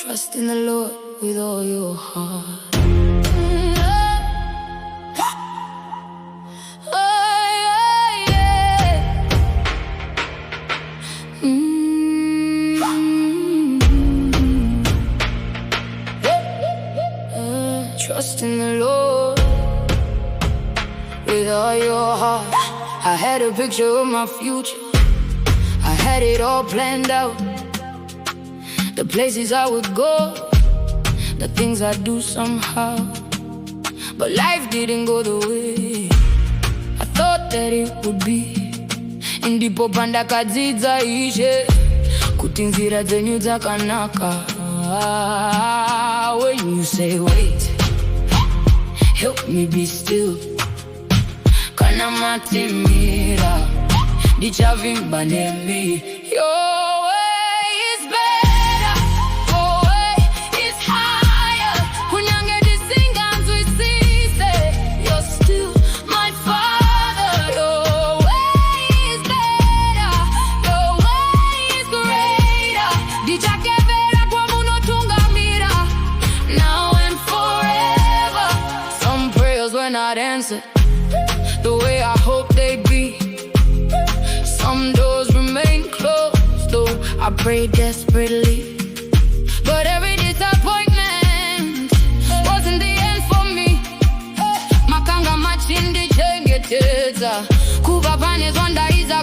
Trust in the Lord with all your heart. Trust in the Lord with all your heart. I had a picture of my future, I had it all planned out. The places I would go, the things I'd do somehow. But life didn't go the way I thought that it would be. Ndipo panda kadzidza ishe kuti nzira dzenyu dzakanaka. When you say wait, help me be still. Kana matimira ndichavimba nemi. Your way is better, your way is higher. Kunyange disinga nzwisise, you're still my father. Your way is better, your way is greater. Ndichakevera kwa munotungamira now and forever. Some prayers were not answered the way I hoped they'd be. Some doors remain closed, though I prayed desperately. But every disappointment wasn't the end for me. Makanga machindi chengeteza kuva pane zvandaiza